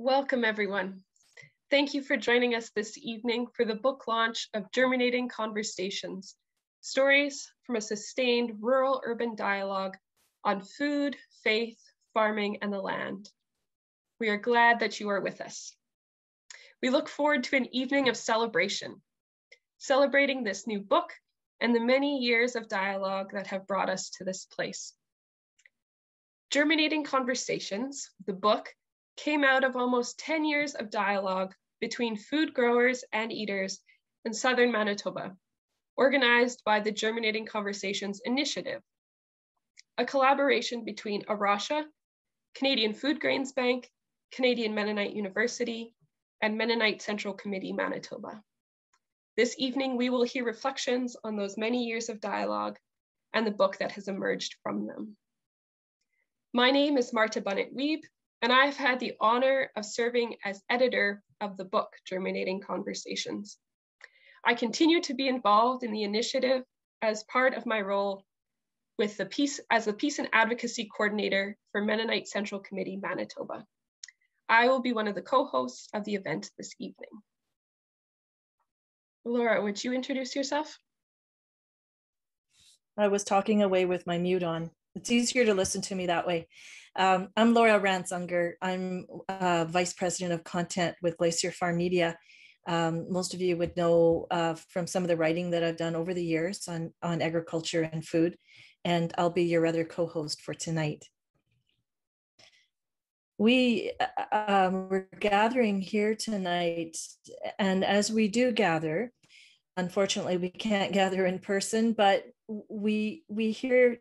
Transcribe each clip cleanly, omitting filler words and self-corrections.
Welcome, everyone. Thank you for joining us this evening for the book launch of Germinating Conversations, stories from a sustained rural-urban dialogue on food, faith, farming, and the land. We are glad that you are with us. We look forward to an evening of celebration, celebrating this new book and the many years of dialogue that have brought us to this place. Germinating Conversations, the book, came out of almost 10 years of dialogue between food growers and eaters in southern Manitoba, organized by the Germinating Conversations Initiative, a collaboration between Arasha, Canadian Food Grains Bank, Canadian Mennonite University, and Mennonite Central Committee Manitoba. This evening, we will hear reflections on those many years of dialogue and the book that has emerged from them. My name is Marta Bunnett-Wiebe, and I've had the honor of serving as editor of the book, Germinating Conversations. I continue to be involved in the initiative as part of my role with as the Peace and Advocacy Coordinator for Mennonite Central Committee Manitoba. I will be one of the co-hosts of the event this evening. Laura, would you introduce yourself? I was talking away with my mute on. It's easier to listen to me that way. I'm Laura Ranzunger. I'm Vice President of Content with Glacier Farm Media. Most of you would know from some of the writing that I've done over the years on agriculture and food, and I'll be your other co-host for tonight. We're gathering here tonight, and as we do gather, unfortunately we can't gather in person, but we do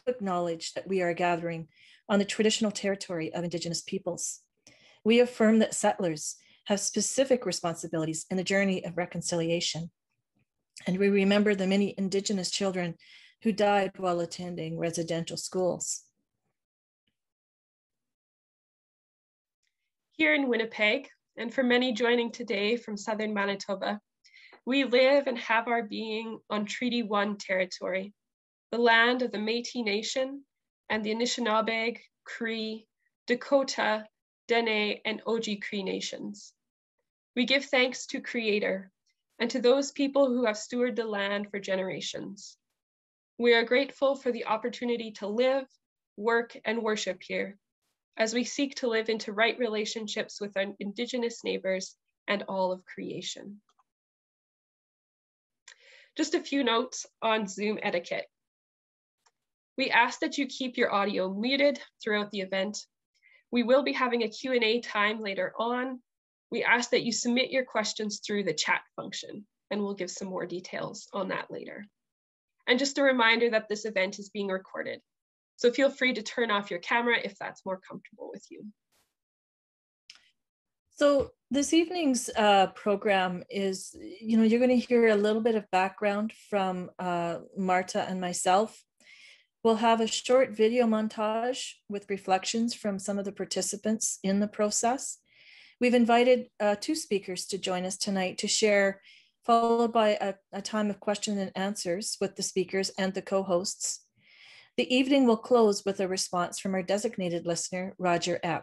acknowledge that we are gathering on the traditional territory of Indigenous peoples. We affirm that settlers have specific responsibilities in the journey of reconciliation. And we remember the many Indigenous children who died while attending residential schools. Here in Winnipeg, and for many joining today from southern Manitoba, we live and have our being on Treaty 1 territory, the land of the Métis Nation and the Anishinaabe, Cree, Dakota, Dene, and Oji-Cree nations. We give thanks to Creator and to those people who have stewarded the land for generations. We are grateful for the opportunity to live, work, and worship here as we seek to live into right relationships with our Indigenous neighbors and all of creation. Just a few notes on Zoom etiquette. We ask that you keep your audio muted throughout the event. We will be having a Q&A time later on. We ask that you submit your questions through the chat function, and we'll give some more details on that later. And just a reminder that this event is being recorded, so feel free to turn off your camera if that's more comfortable with you. So this evening's program is, you're going to hear a little bit of background from Marta and myself. We'll have a short video montage with reflections from some of the participants in the process. We've invited 2 speakers to join us tonight to share, followed by a time of question and answers with the speakers and the co-hosts. The evening will close with a response from our designated listener, Roger Epp.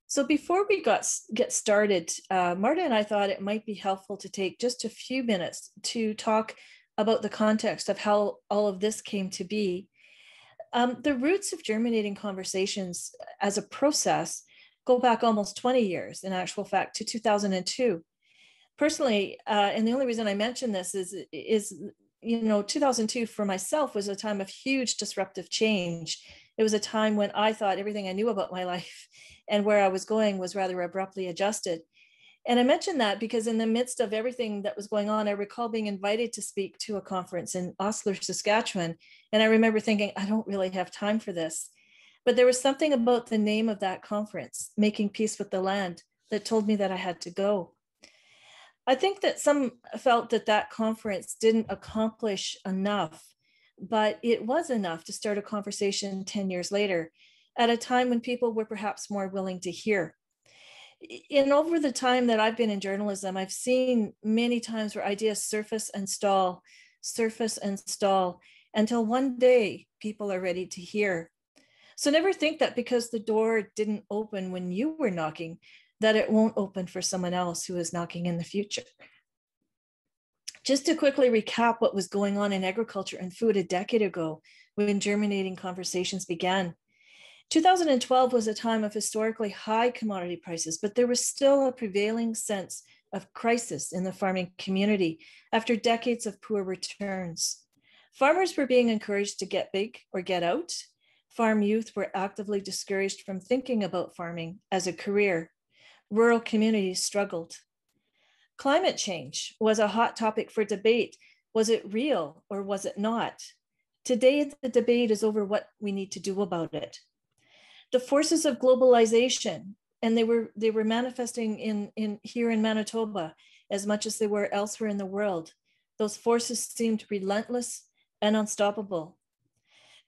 So before we get started, Marta and I thought it might be helpful to take just a few minutes to talk about the context of how all of this came to be. The roots of Germinating Conversations as a process go back almost 20 years, in actual fact, to 2002. Personally, and the only reason I mention this is 2002 for myself was a time of huge disruptive change. It was a time when I thought everything I knew about my life and where I was going was rather abruptly adjusted. And I mention that because in the midst of everything that was going on, I recall being invited to speak to a conference in Osler, Saskatchewan. And I remember thinking, I don't really have time for this. But there was something about the name of that conference, Making Peace with the Land, that told me that I had to go. I think that some felt that that conference didn't accomplish enough, but it was enough to start a conversation 10 years later, at a time when people were perhaps more willing to hear. In over the time that I've been in journalism, I've seen many times where ideas surface and stall, until one day people are ready to hear. So never think that because the door didn't open when you were knocking, that it won't open for someone else who is knocking in the future. Just to quickly recap what was going on in agriculture and food a decade ago when Germinating Conversations began. 2012 was a time of historically high commodity prices, but there was still a prevailing sense of crisis in the farming community after decades of poor returns. Farmers were being encouraged to get big or get out. Farm youth were actively discouraged from thinking about farming as a career. Rural communities struggled. Climate change was a hot topic for debate. Was it real or was it not? Today, the debate is over what we need to do about it. The forces of globalization, and they were manifesting here in Manitoba as much as they were elsewhere in the world. Those forces seemed relentless and unstoppable.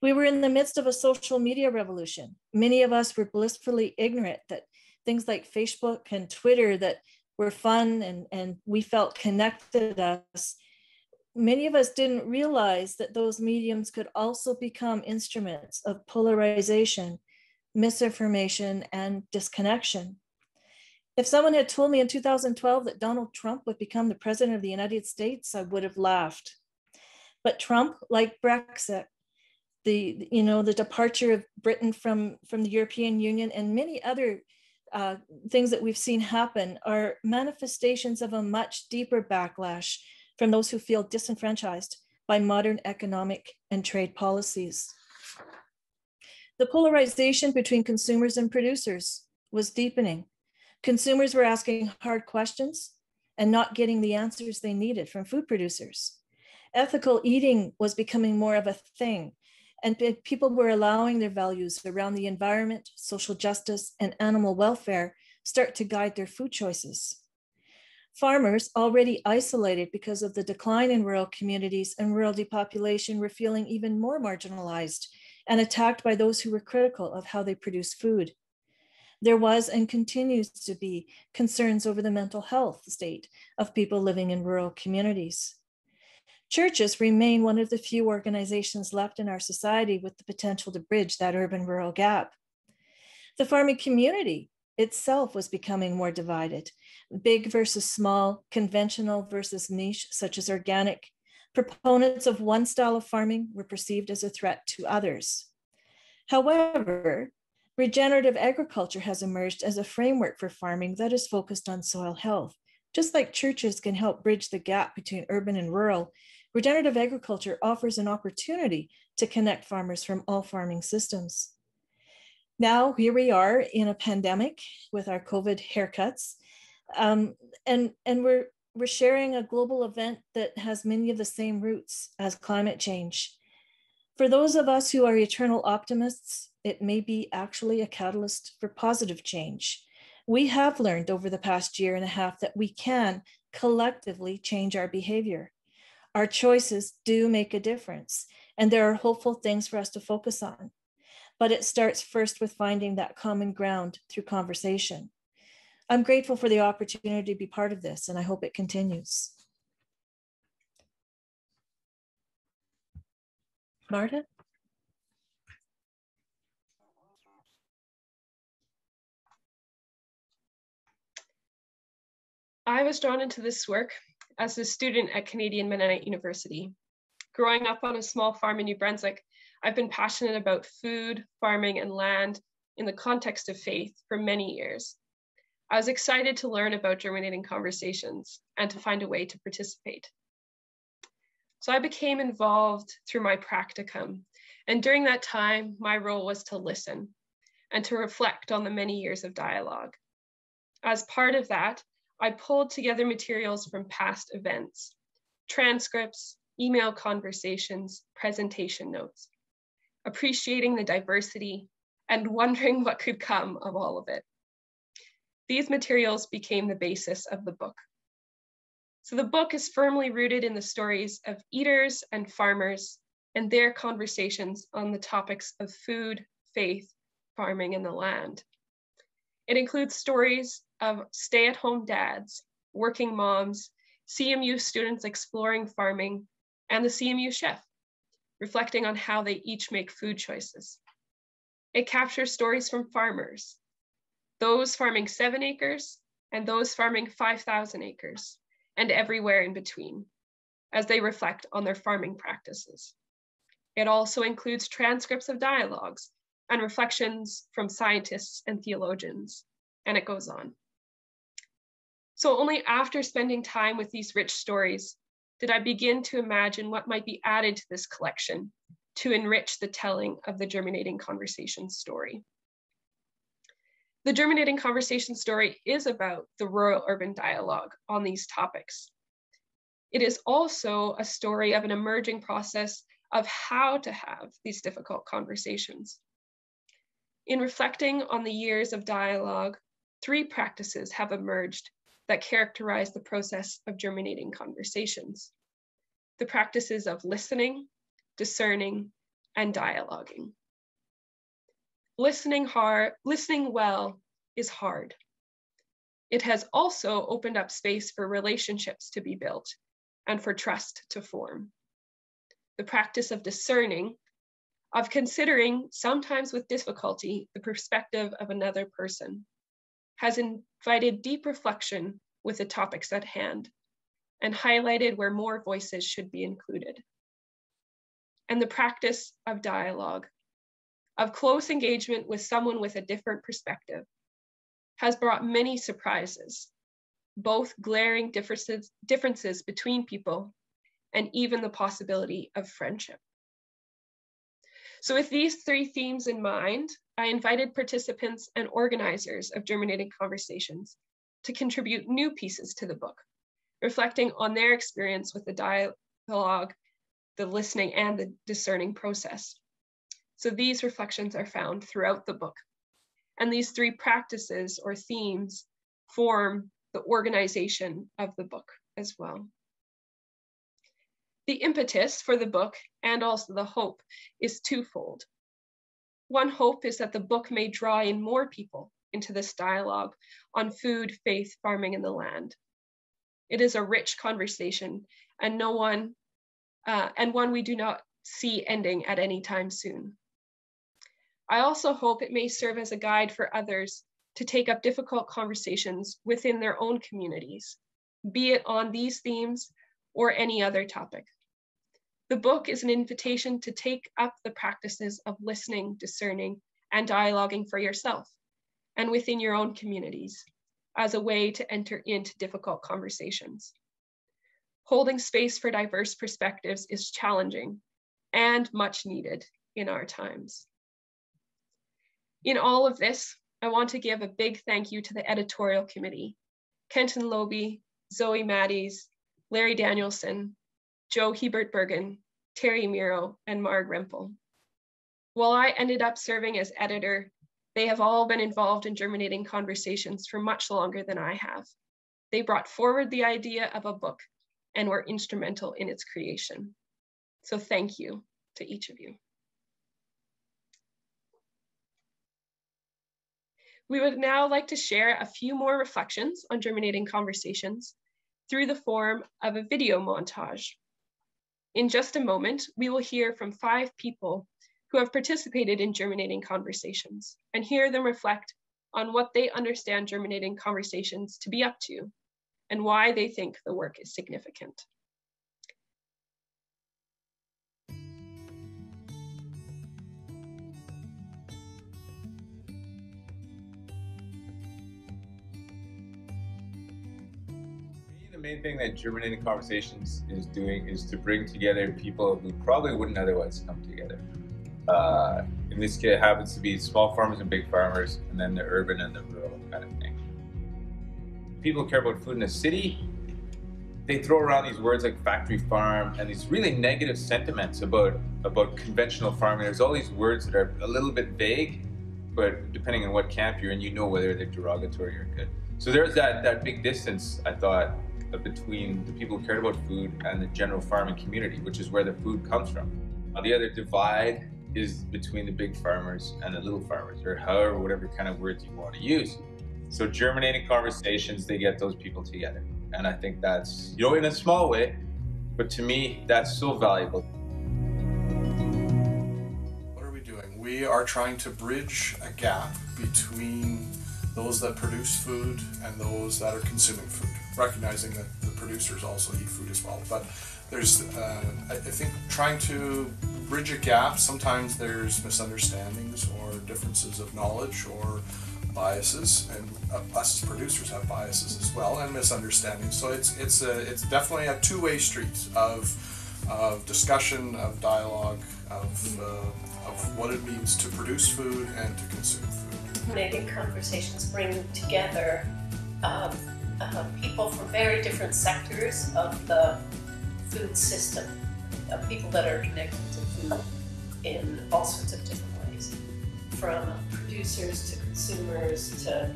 We were in the midst of a social media revolution. Many of us were blissfully ignorant that things like Facebook and Twitter that were fun and we felt connected us. Many of us didn't realize that those mediums could also become instruments of polarization, misinformation, and disconnection. If someone had told me in 2012 that Donald Trump would become the president of the United States, I would have laughed. But Trump, like Brexit, the departure of Britain from the European Union, and many other things that we've seen happen are manifestations of a much deeper backlash from those who feel disenfranchised by modern economic and trade policies. The polarization between consumers and producers was deepening. Consumers were asking hard questions and not getting the answers they needed from food producers. Ethical eating was becoming more of a thing, and people were allowing their values around the environment, social justice, and animal welfare start to guide their food choices. Farmers, already isolated because of the decline in rural communities and rural depopulation, were feeling even more marginalized and attacked by those who were critical of how they produce food. There was and continues to be concerns over the mental health state of people living in rural communities. Churches remain one of the few organizations left in our society with the potential to bridge that urban-rural gap. The farming community itself was becoming more divided, big versus small, conventional versus niche, such as organic. Proponents of one style of farming were perceived as a threat to others. However, regenerative agriculture has emerged as a framework for farming that is focused on soil health. Just like churches can help bridge the gap between urban and rural, regenerative agriculture offers an opportunity to connect farmers from all farming systems. Now, here we are in a pandemic with our COVID haircuts, and we're sharing a global event that has many of the same roots as climate change. For those of us who are eternal optimists, it may be actually a catalyst for positive change. We have learned over the past year and a half that we can collectively change our behavior. Our choices do make a difference, and there are hopeful things for us to focus on. But it starts first with finding that common ground through conversation. I'm grateful for the opportunity to be part of this, and I hope it continues. Marta? I was drawn into this work as a student at Canadian Mennonite University. Growing up on a small farm in New Brunswick, I've been passionate about food, farming, and land in the context of faith for many years. I was excited to learn about Germinating Conversations and to find a way to participate. So I became involved through my practicum, and during that time, my role was to listen and to reflect on the many years of dialogue. As part of that, I pulled together materials from past events, transcripts, email conversations, presentation notes, appreciating the diversity and wondering what could come of all of it. These materials became the basis of the book. So the book is firmly rooted in the stories of eaters and farmers and their conversations on the topics of food, faith, farming, and the land. It includes stories of stay-at-home dads, working moms, CMU students exploring farming, and the CMU chef, reflecting on how they each make food choices. It captures stories from farmers, those farming 7 acres and those farming 5,000 acres, and everywhere in between, as they reflect on their farming practices. It also includes transcripts of dialogues and reflections from scientists and theologians, and it goes on. So only after spending time with these rich stories did I begin to imagine what might be added to this collection to enrich the telling of the Germinating Conversations story. The Germinating Conversations story is about the rural-urban dialogue on these topics. It is also a story of an emerging process of how to have these difficult conversations. In reflecting on the years of dialogue, 3 practices have emerged that characterize the process of germinating conversations: the practices of listening, discerning, and dialoguing. Listening well is hard. It has also opened up space for relationships to be built and for trust to form. The practice of discerning, of considering, sometimes with difficulty, the perspective of another person, has invited deep reflection with the topics at hand and highlighted where more voices should be included. And the practice of dialogue, of close engagement with someone with a different perspective, has brought many surprises, both glaring differences between people and even the possibility of friendship. So with these 3 themes in mind, I invited participants and organizers of Germinating Conversations to contribute new pieces to the book, reflecting on their experience with the dialogue, the listening, and the discerning process. So these reflections are found throughout the book. And these 3 practices or themes form the organization of the book as well. The impetus for the book, and also the hope, is twofold. One hope is that the book may draw in more people into this dialogue on food, faith, farming, and the land. It is a rich conversation, and one we do not see ending at any time soon. I also hope it may serve as a guide for others to take up difficult conversations within their own communities, be it on these themes or any other topic. The book is an invitation to take up the practices of listening, discerning, and dialoguing for yourself and within your own communities as a way to enter into difficult conversations. Holding space for diverse perspectives is challenging and much needed in our times. In all of this, I want to give a big thank you to the editorial committee: Kenton Loby, Zoe Matties, Larry Danielson, Joe Hebert-Bergen, Terry Miro, and Marg Rempel. While I ended up serving as editor, they have all been involved in Germinating Conversations for much longer than I have. They brought forward the idea of a book and were instrumental in its creation. So thank you to each of you. We would now like to share a few more reflections on Germinating Conversations through the form of a video montage. In just a moment, we will hear from 5 people who have participated in Germinating Conversations and hear them reflect on what they understand Germinating Conversations to be up to and why they think the work is significant. The main thing that Germinating Conversations is doing is to bring together people who probably wouldn't otherwise come together. In this case, it happens to be small farmers and big farmers, and then the urban and the rural kind of thing. People who care about food in a city, they throw around these words like factory farm and these really negative sentiments about conventional farming. There's all these words that are a little bit vague, but depending on what camp you're in, you know whether they're derogatory or good. So there's that big distance, I thought, between the people who cared about food and the general farming community, which is where the food comes from. The other divide is between the big farmers and the little farmers, or however, whatever kind of words you want to use. So Germinating Conversations, they get those people together. And I think that's, in a small way, but to me, that's so valuable. What are we doing? We we are trying to bridge a gap between those that produce food and those that are consuming food, recognizing that the producers also eat food as well. But there's, I think, trying to bridge a gap. Sometimes there's misunderstandings or differences of knowledge or biases, and us as producers have biases as well and misunderstandings. So it's definitely a two-way street of discussion, of dialogue, of what it means to produce food and to consume food. Germinating Conversations bring together people from very different sectors of the food system, people that are connected to food in all sorts of different ways, from producers to consumers to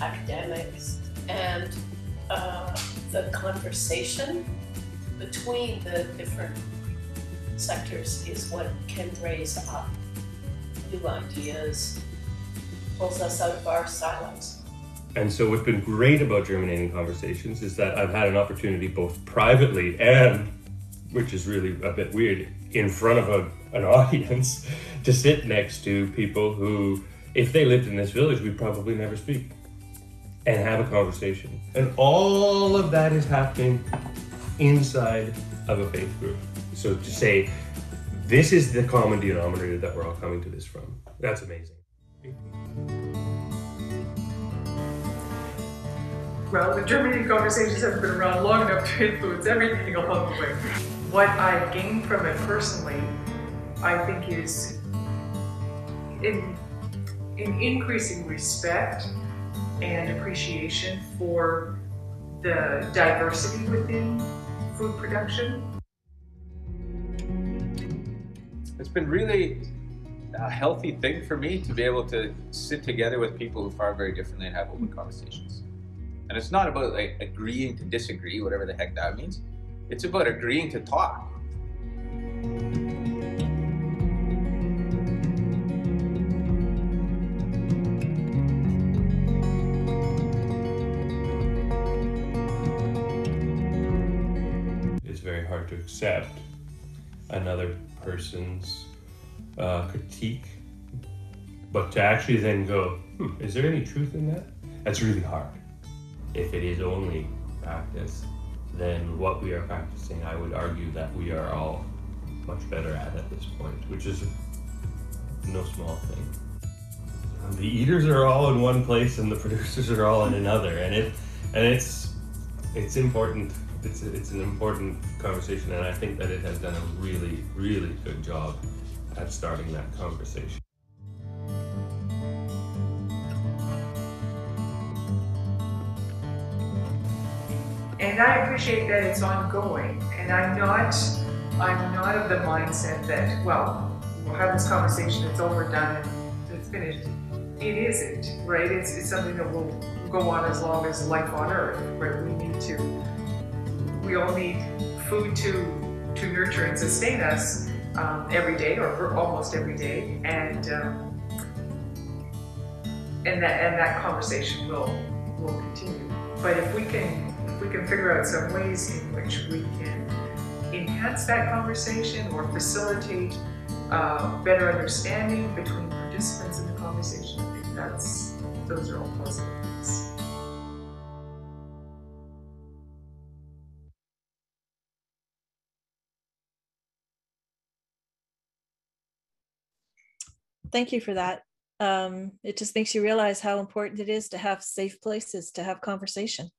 academics, and the conversation between the different sectors is what can raise up new ideas, pulls us out of our silos. And so what's been great about Germinating Conversations is that I've had an opportunity both privately and, which is really a bit weird, in front of an audience to sit next to people who, if they lived in this village, we'd probably never speak and have a conversation. And all of that is happening inside of a faith group. So to say, this is the common denominator that we're all coming to this from, that's amazing. Well, the Germinating Conversations have been around long enough to influence everything along the way. What I've gained from it personally, I think, is in increasing respect and appreciation for the diversity within food production. It's been really a healthy thing for me to be able to sit together with people who farm very differently and have open conversations. And it's not about like agreeing to disagree, whatever the heck that means. It's about agreeing to talk. It's very hard to accept another person's critique, but to actually then go, is there any truth in that? That's really hard. If it is only practice, then what we are practicing, I would argue that we are all much better at this point, which is no small thing. The eaters are all in one place and the producers are all in another, and it's important. It's an important conversation, and I think that it has done a really, really good job at starting that conversation. And I appreciate that it's ongoing, and I'm not of the mindset that, well, we'll have this conversation, it's over, done, and it's finished. It isn't, right? It's something that will go on as long as life on earth, right? We all need food to nurture and sustain us every day, or almost every day, and that conversation will continue. But if we can figure out some ways in which we can enhance that conversation or facilitate better understanding between participants in the conversation, I think those are all positive things. Thank you for that. It just makes you realize how important it is to have safe places to have conversation.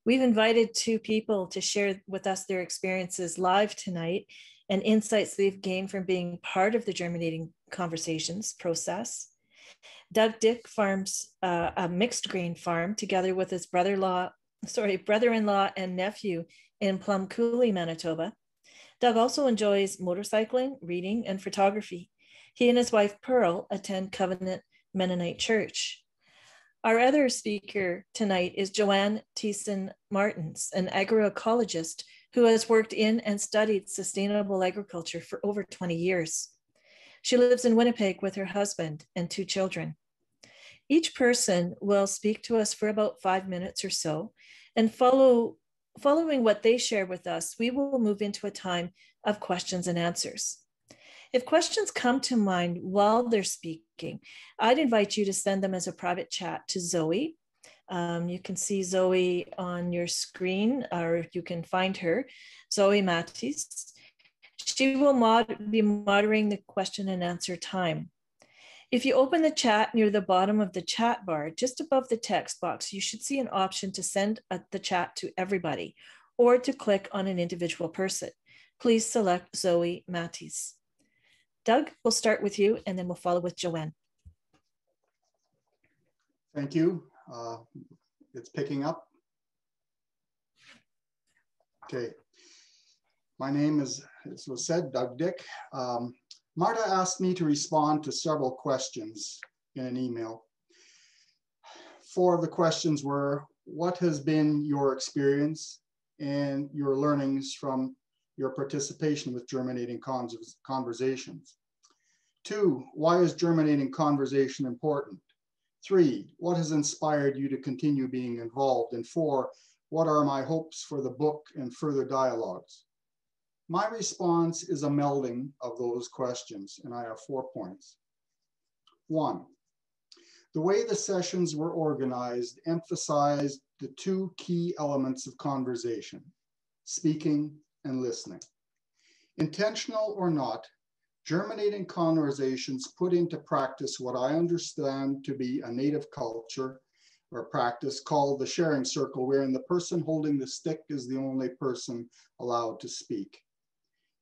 We've invited two people to share with us their experiences live tonight and insights they've gained from being part of the Germinating Conversations process. Doug Dick farms a mixed grain farm together with his brother-in-law and nephew in Plum Coulee, Manitoba. Doug also enjoys motorcycling, reading, and photography. He and his wife Pearl attend Covenant Mennonite Church. Our other speaker tonight is Joanne Thiessen-Martens, an agroecologist who has worked in and studied sustainable agriculture for over 20 years. She lives in Winnipeg with her husband and 2 children. Each person will speak to us for about 5 minutes or so, and following what they share with us, we will move into a time of questions and answers. If questions come to mind while they're speaking, I'd invite you to send them as a private chat to Zoe. You can see Zoe on your screen, or you can find her, Zoe Mattis. She will be moderating the question and answer time. If you open the chat near the bottom of the chat bar, just above the text box, you should see an option to send the chat to everybody or to click on an individual person. Please select Zoe Mattis. Doug, we'll start with you and then we'll follow with Joanne. Thank you. It's picking up. Okay. My name is, as was said, Doug Dick. Marta asked me to respond to several questions in an email. 4 of the questions were, what has been your experience and your learnings from your participation with Germinating Conversations? 2, why is Germinating Conversation important? 3, what has inspired you to continue being involved? And 4, what are my hopes for the book and further dialogues? My response is a melding of those questions, and I have 4 points. 1, the way the sessions were organized emphasized the 2 key elements of conversation, speaking and listening. Intentional or not, Germinating Conversations put into practice what I understand to be a native culture or practice called the sharing circle, wherein the person holding the stick is the only person allowed to speak.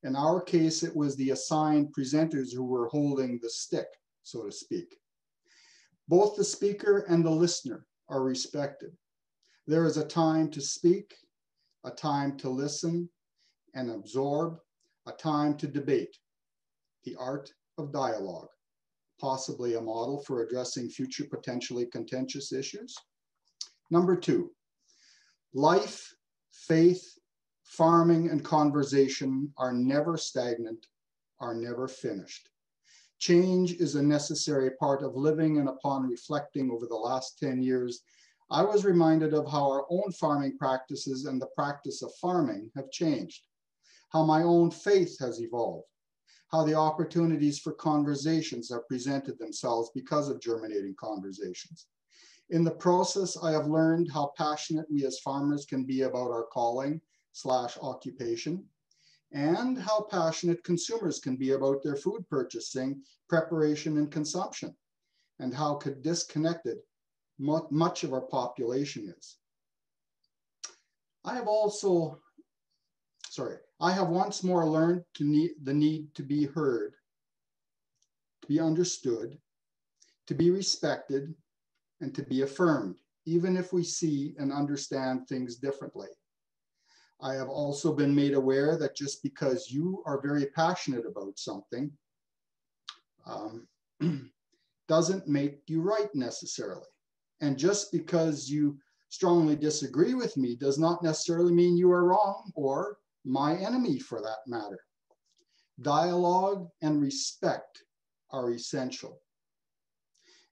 In our case, it was the assigned presenters who were holding the stick, so to speak. Both the speaker and the listener are respected. There is a time to speak, a time to listen and absorb, a time to debate. The art of dialogue, possibly a model for addressing future potentially contentious issues. Number 2, life, faith, farming, and conversation are never stagnant, are never finished. Change is a necessary part of living, and upon reflecting over the last 10 years, I was reminded of how our own farming practices and the practice of farming have changed, how my own faith has evolved, how the opportunities for conversations have presented themselves because of Germinating Conversations. In the process, I have learned how passionate we as farmers can be about our calling/occupation, and how passionate consumers can be about their food purchasing, preparation, and consumption, and how disconnected much of our population is. I have once more learned the need to be heard, to be understood, to be respected, and to be affirmed, even if we see and understand things differently. I have also been made aware that just because you are very passionate about something doesn't make you right necessarily. And just because you strongly disagree with me does not necessarily mean you are wrong or my enemy for that matter. Dialogue and respect are essential.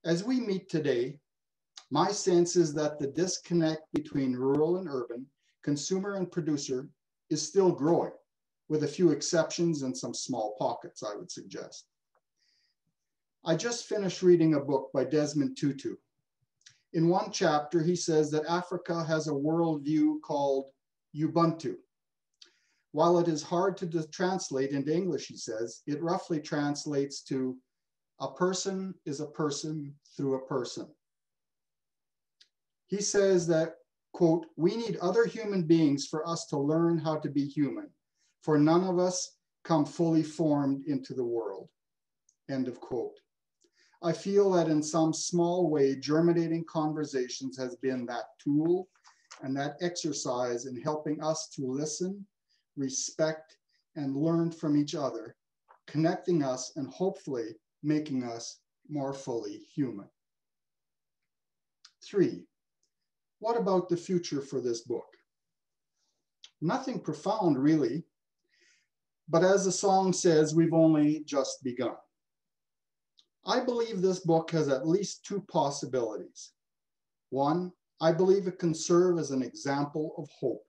As we meet today, my sense is that the disconnect between rural and urban, consumer and producer is still growing, with a few exceptions and some small pockets, I would suggest. I just finished reading a book by Desmond Tutu. In one chapter, he says that Africa has a worldview called Ubuntu. While it is hard to translate into English, he says, it roughly translates to a person is a person through a person. He says that, quote, we need other human beings for us to learn how to be human, for none of us come fully formed into the world, end of quote. I feel that in some small way, Germinating Conversations has been that tool and that exercise in helping us to listen, respect, and learn from each other, connecting us and hopefully making us more fully human. 3, what about the future for this book? Nothing profound really, but as the song says, we've only just begun. I believe this book has at least 2 possibilities. 1, I believe it can serve as an example of hope.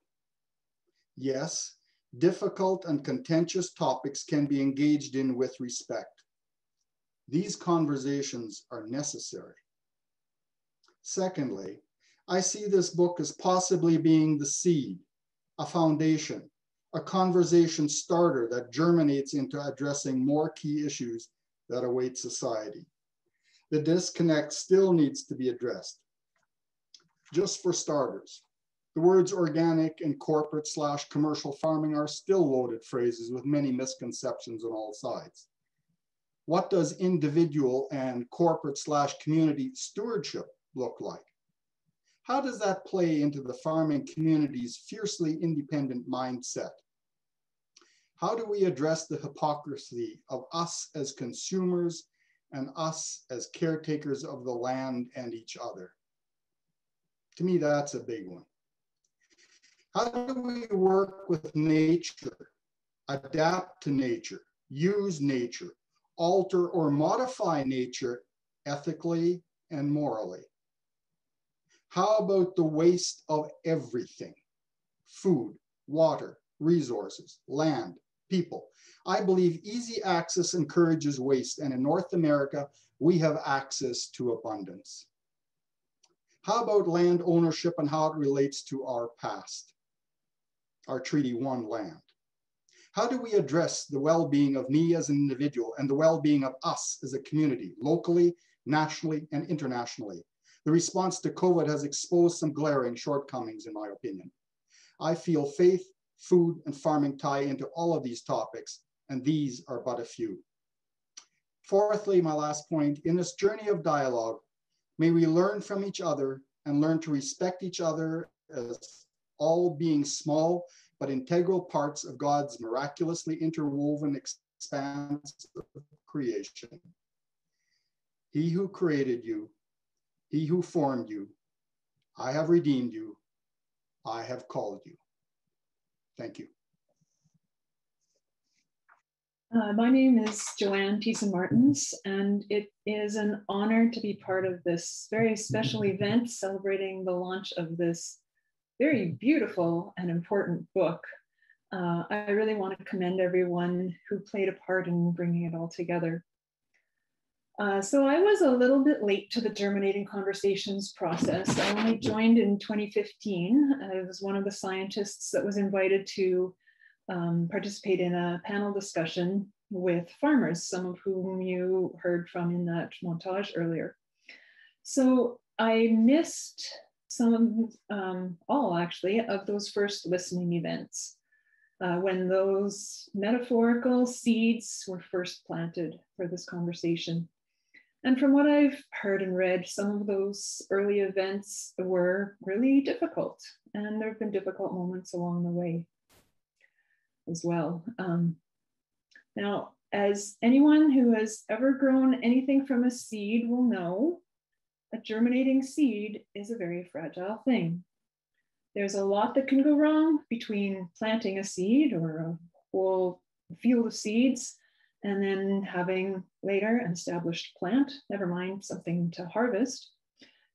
Yes, Difficult and contentious topics can be engaged in with respect. These conversations are necessary. Secondly, I see this book as possibly being the seed, a foundation, a conversation starter that germinates into addressing more key issues that await society. The disconnect still needs to be addressed. Just for starters, the words organic and corporate/commercial farming are still loaded phrases with many misconceptions on all sides. What does individual and corporate/community stewardship look like? How does that play into the farming community's fiercely independent mindset? How do we address the hypocrisy of us as consumers and us as caretakers of the land and each other? To me, that's a big one. How do we work with nature, adapt to nature, use nature, alter or modify nature ethically and morally? How about the waste of everything? Food, water, resources, land, people. I believe easy access encourages waste, and in North America, we have access to abundance. How about land ownership and how it relates to our past, our Treaty 1 land? How do we address the well-being of me as an individual and the well-being of us as a community, locally, nationally, and internationally? The response to COVID has exposed some glaring shortcomings, in my opinion. I feel faith, food, and farming tie into all of these topics, and these are but a few. Fourthly, my last point, in this journey of dialogue, may we learn from each other and learn to respect each other as all being small but integral parts of God's miraculously interwoven expanse of creation. He who created you, he who formed you, I have redeemed you, I have called you. Thank you. My name is Joanne Thiessen-Martens, and it is an honor to be part of this very special event celebrating the launch of this very beautiful and important book. I really want to commend everyone who played a part in bringing it all together. So I was a little bit late to the Germinating Conversations process. I only joined in 2015. I was one of the scientists that was invited to participate in a panel discussion with farmers, some of whom you heard from in that montage earlier. So I missed all actually, of those first listening events when those metaphorical seeds were first planted for this conversation. And from what I've heard and read, some of those early events were really difficult, and there have been difficult moments along the way as well. Now, as anyone who has ever grown anything from a seed will know, a germinating seed is a very fragile thing. There's a lot that can go wrong between planting a seed or a whole field of seeds and then having later an established plant, never mind something to harvest.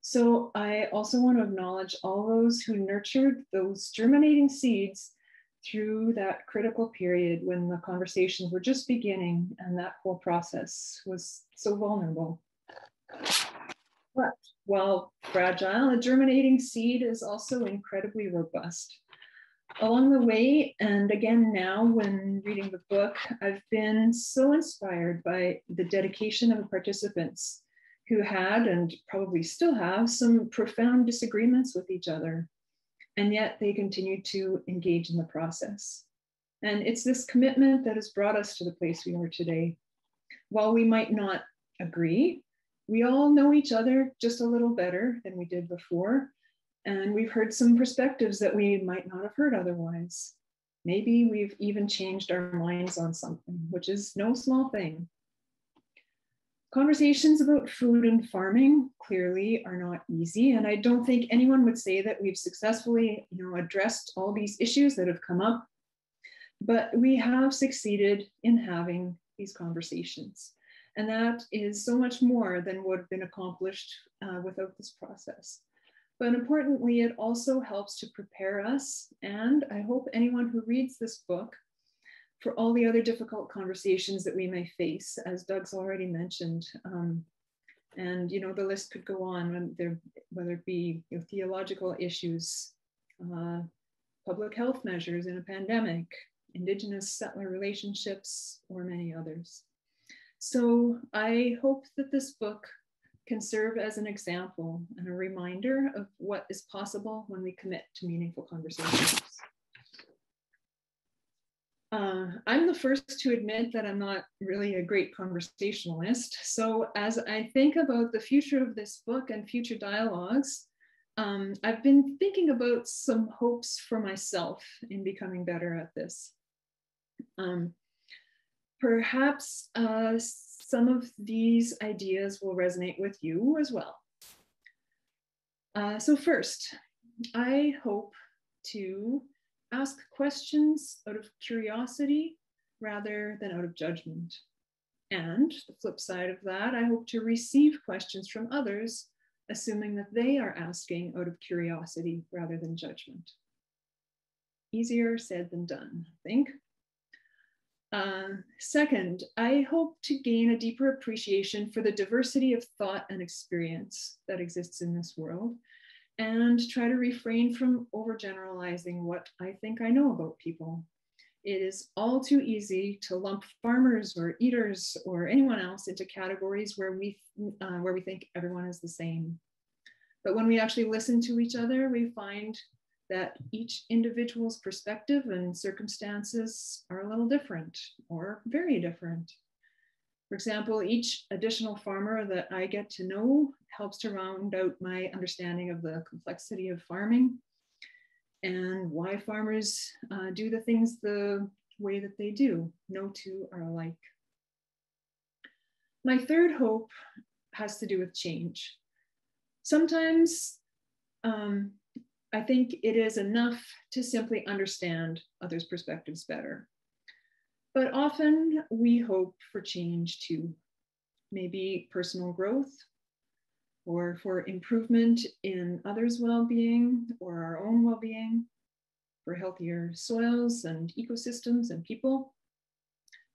So I also want to acknowledge all those who nurtured those germinating seeds through that critical period when the conversations were just beginning and that whole process was so vulnerable. But while fragile, a germinating seed is also incredibly robust. Along the way, and again now when reading the book, I've been so inspired by the dedication of the participants who had and probably still have some profound disagreements with each other. And yet they continue to engage in the process. And it's this commitment that has brought us to the place we are today. While we might not agree, we all know each other just a little better than we did before. And we've heard some perspectives that we might not have heard otherwise. Maybe we've even changed our minds on something, which is no small thing. Conversations about food and farming clearly are not easy, and I don't think anyone would say that we've successfully, addressed all these issues that have come up, but we have succeeded in having these conversations. And that is so much more than would have been accomplished without this process. But importantly, it also helps to prepare us, and I hope anyone who reads this book, for all the other difficult conversations that we may face, as Doug's already mentioned. And you know, the list could go on, whether it be theological issues, public health measures in a pandemic, Indigenous settler relationships, or many others. So I hope that this book can serve as an example and a reminder of what is possible when we commit to meaningful conversations. I'm the first to admit that I'm not really a great conversationalist. So as I think about the future of this book and future dialogues, I've been thinking about some hopes for myself in becoming better at this. Perhaps some of these ideas will resonate with you as well. So first, I hope to ask questions out of curiosity rather than out of judgment. And the flip side of that, I hope to receive questions from others, assuming that they are asking out of curiosity rather than judgment. Easier said than done, I think. Second, I hope to gain a deeper appreciation for the diversity of thought and experience that exists in this world, and try to refrain from overgeneralizing what I think I know about people. It is all too easy to lump farmers or eaters or anyone else into categories where we think everyone is the same. But when we actually listen to each other, we find that each individual's perspective and circumstances are a little different or very different. For example, each additional farmer that I get to know helps to round out my understanding of the complexity of farming and why farmers do the things the way that they do. No two are alike. My third hope has to do with change. Sometimes I think it is enough to simply understand others' perspectives better. But often we hope for change too, maybe personal growth, or for improvement in others' well-being or our own well-being, for healthier soils and ecosystems and people.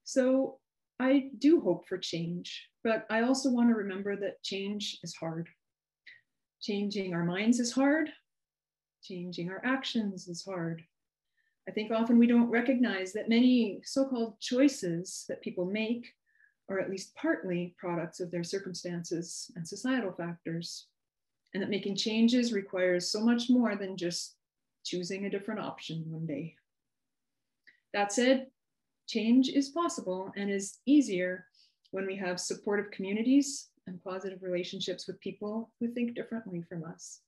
So I do hope for change, but I also want to remember that change is hard. Changing our minds is hard. Changing our actions is hard. I think often we don't recognize that many so-called choices that people make are at least partly products of their circumstances and societal factors, and that making changes requires so much more than just choosing a different option one day. That said, change is possible and is easier when we have supportive communities and positive relationships with people who think differently from us.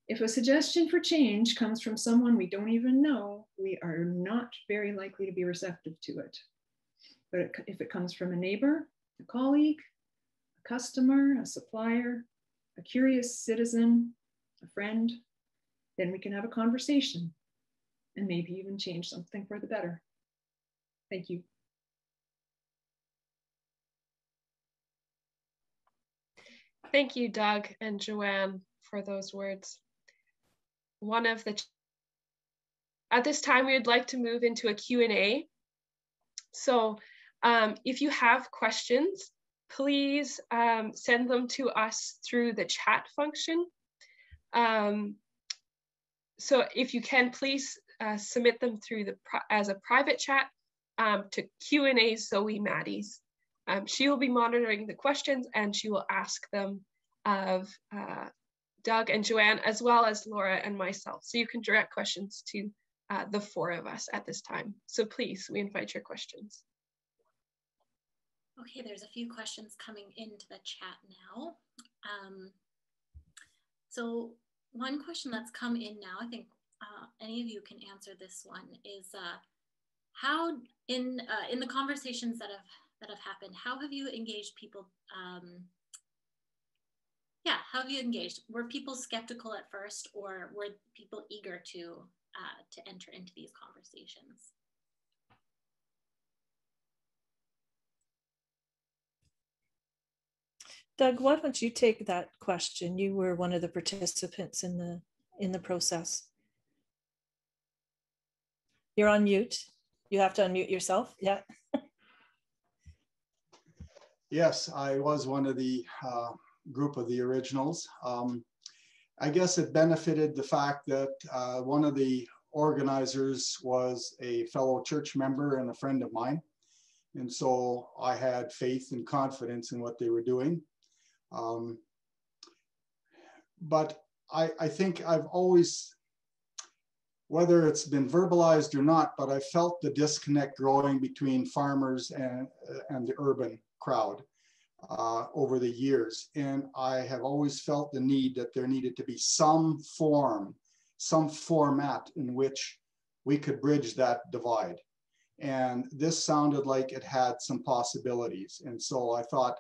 If a suggestion for change comes from someone we don't even know, we are not very likely to be receptive to it. But if it comes from a neighbor, a colleague, a customer, a supplier, a curious citizen, a friend, then we can have a conversation and maybe even change something for the better. Thank you. Thank you, Doug and Joanne, for those words. At this time, we would like to move into a Q&A. So if you have questions, please send them to us through the chat function. So if you can, please submit them through as a private chat to Q&A Zoe Maddies. She will be monitoring the questions and she will ask them of Doug and Joanne, as well as Laura and myself. So you can direct questions to the four of us at this time. So please, we invite your questions. Okay, there's a few questions coming into the chat now. So one question that's come in now, I think any of you can answer this one, is how in the conversations that have happened, how have you engaged people? How have you engaged? Were people skeptical at first, or were people eager to enter into these conversations? Doug, why don't you take that question? You were one of the participants in the process. You're on mute. You have to unmute yourself. Yeah. Yes, I was one of the group of the originals. I guess it benefited the fact that one of the organizers was a fellow church member and a friend of mine. And so I had faith and confidence in what they were doing. But I think I've always, whether it's been verbalized or not, but I felt the disconnect growing between farmers and the urban crowd over the years. And I have always felt the need that there needed to be some form, some format in which we could bridge that divide. And this sounded like it had some possibilities. And so I thought,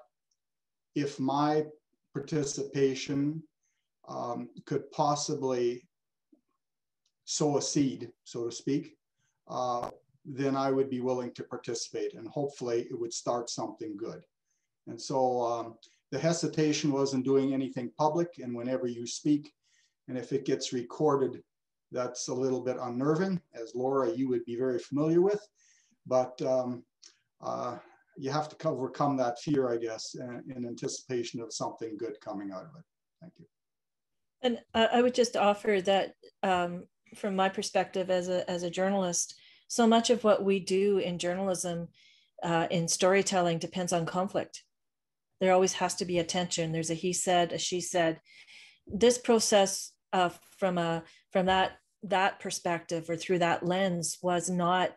if my participation could possibly sow a seed, so to speak, then I would be willing to participate, and hopefully it would start something good. And so the hesitation wasn't doing anything public, and whenever you speak, and if it gets recorded, that's a little bit unnerving, as Laura, you would be very familiar with, but you have to overcome that fear, I guess, in anticipation of something good coming out of it. Thank you. And I would just offer that from my perspective as a journalist, so much of what we do in journalism, in storytelling, depends on conflict. There always has to be a tension. There's a he said, a she said. This process from that perspective or through that lens was not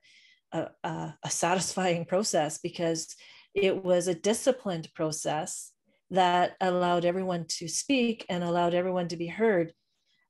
a satisfying process, because it was a disciplined process that allowed everyone to speak and allowed everyone to be heard.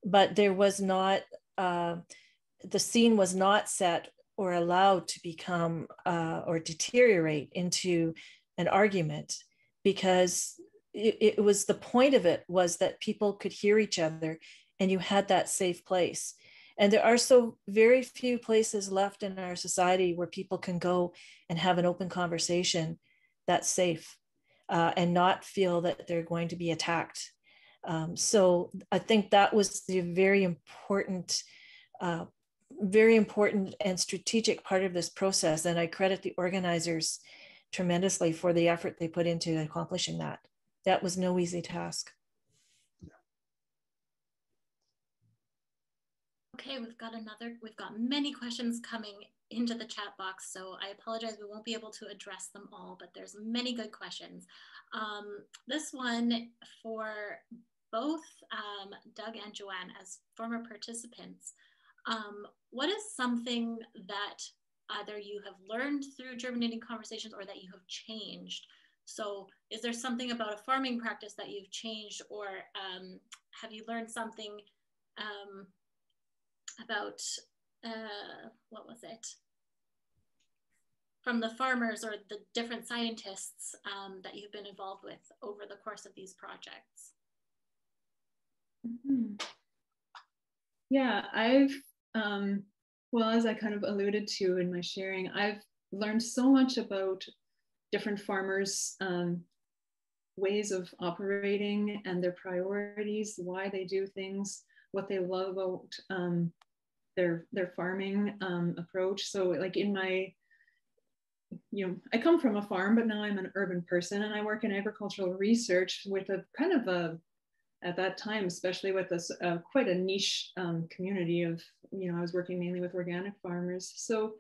But there was not, the scene was not set or allowed to become or deteriorate into an argument, because it was, the point of it was that people could hear each other and you had that safe place. And there are so very few places left in our society where people can go and have an open conversation that's safe and not feel that they're going to be attacked. So I think that was the very important and strategic part of this process. And I credit the organizers tremendously for the effort they put into accomplishing that. That was no easy task. Okay, we've got many questions coming into the chat box, so I apologize, we won't be able to address them all, but there's many good questions. This one for both Doug and Joanne as former participants. What is something that either you have learned through Germinating Conversations or that you have changed? So is there something about a farming practice that you've changed, or have you learned something about, what was it? From the farmers or the different scientists that you've been involved with over the course of these projects? Mm-hmm. Yeah, I've, well, as I kind of alluded to in my sharing, I've learned so much about different farmers' ways of operating and their priorities, why they do things, what they love about their farming approach. So like in my, I come from a farm, but now I'm an urban person, and I work in agricultural research with a kind of a, at that time, especially with this quite a niche community of, I was working mainly with organic farmers. So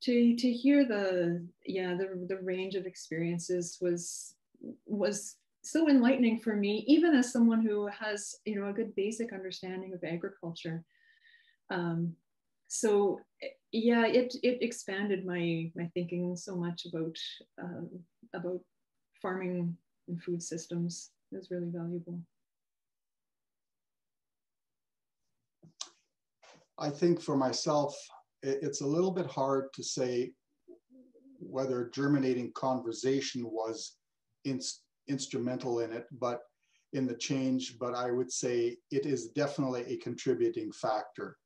to hear the range of experiences was so enlightening for me, even as someone who has, a good basic understanding of agriculture. So yeah, it expanded my thinking so much about farming and food systems. It was really valuable. I think for myself, it's a little bit hard to say whether Germinating Conversation was instrumental in it, but in the change, but I would say it is definitely a contributing factor.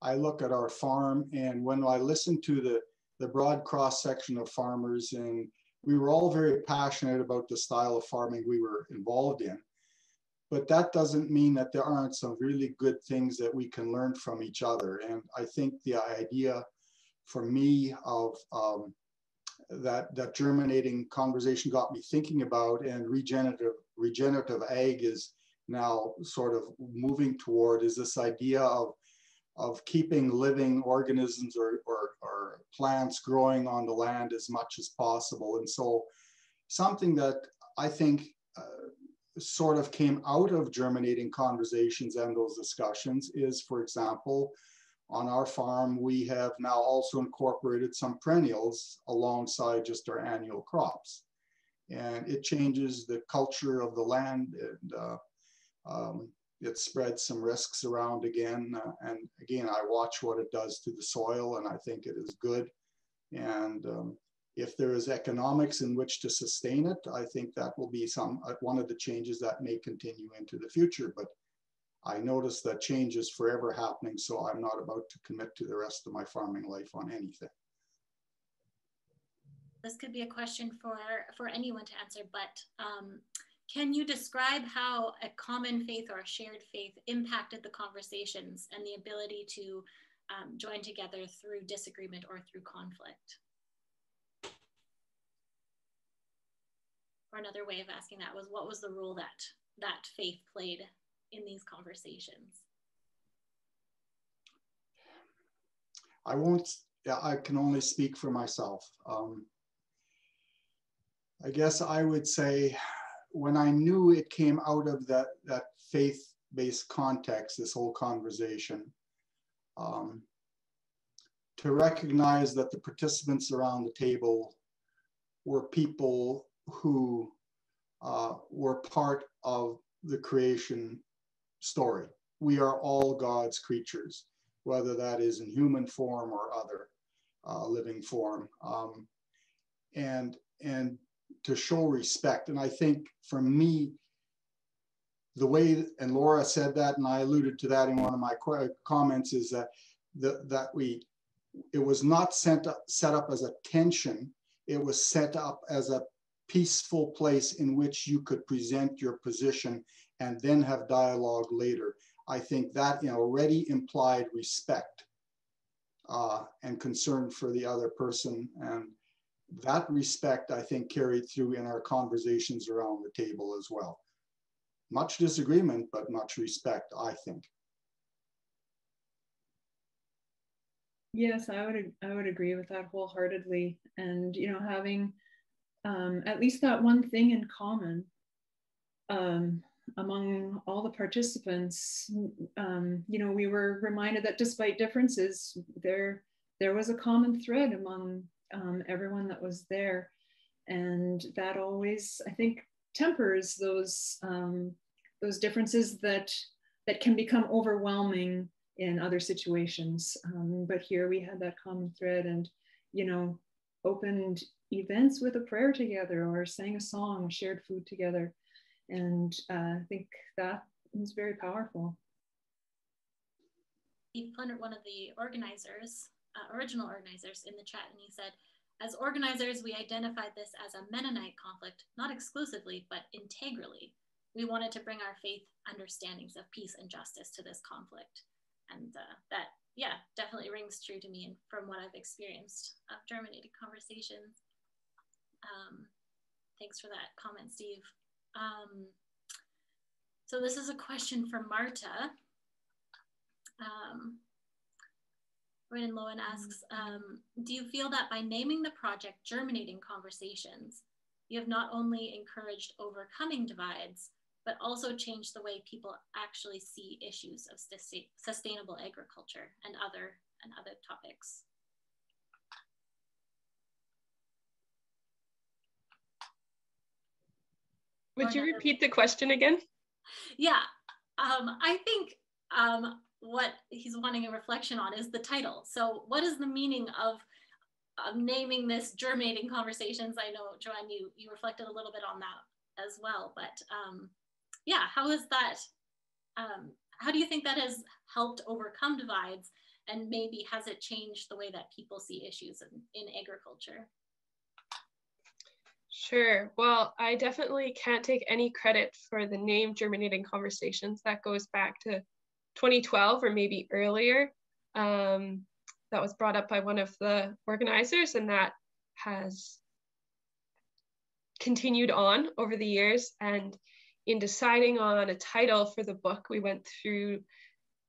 I look at our farm, and when I listen to the broad cross section of farmers, and we were all very passionate about the style of farming we were involved in. But that doesn't mean that there aren't some really good things that we can learn from each other. And I think the idea for me of that germinating conversation got me thinking about, and regenerative ag is now sort of moving toward, is this idea of keeping living organisms or plants growing on the land as much as possible. And so something that I think sort of came out of germinating conversations and those discussions is, for example, on our farm, we have now also incorporated some perennials alongside just our annual crops. And it changes the culture of the land, and it spreads some risks around again. And again, I watch what it does to the soil, and I think it is good. And if there is economics in which to sustain it, I think that will be one of the changes that may continue into the future. But I notice that change is forever happening, so I'm not about to commit to the rest of my farming life on anything. This could be a question for anyone to answer, but can you describe how a common faith or a shared faith impacted the conversations and the ability to join together through disagreement or through conflict? Or another way of asking that was, what was the role that faith played in these conversations? I can only speak for myself. I guess I would say when I knew it came out of that faith-based context, this whole conversation, to recognize that the participants around the table were people who were part of the creation story. We are all God's creatures, whether that is in human form or other living form, and to show respect. And I think for me, the way, and Laura said that, and I alluded to that in one of my comments, is that it was not set up as a tension. It was set up as a peaceful place in which you could present your position and then have dialogue later. I think that already implied respect and concern for the other person. And that respect, I think, carried through in our conversations around the table as well. Much disagreement, but much respect, I think. Yes, I would agree with that wholeheartedly. And having at least that one thing in common among all the participants, we were reminded that despite differences, there was a common thread among everyone that was there, and that always, I think, tempers those differences that can become overwhelming in other situations. But here we had that common thread, and opened events with a prayer together, or sang a song, or shared food together. And I think that is very powerful. Steve Plundert, one of the organizers, original organizers, in the chat, and he said, as organizers, we identified this as a Mennonite conflict, not exclusively, but integrally. We wanted to bring our faith understandings of peace and justice to this conflict. And that, yeah, definitely rings true to me and from what I've experienced of germinating conversations. Thanks for that comment, Steve. So this is a question for Marta. Brandon Lowen asks, do you feel that by naming the project Germinating Conversations, you have not only encouraged overcoming divides, but also changed the way people actually see issues of sustainable agriculture and other topics? Would you repeat the question again? Yeah, I think what he's wanting a reflection on is the title. So what is the meaning of naming this Germinating Conversations? I know, Joanne, you reflected a little bit on that as well, but yeah, how is that, how do you think that has helped overcome divides, and maybe has it changed the way that people see issues in agriculture? Sure. Well, I definitely can't take any credit for the name Germinating Conversations. That goes back to 2012 or maybe earlier. That was brought up by one of the organizers, and that has continued on over the years. And in deciding on a title for the book, we went through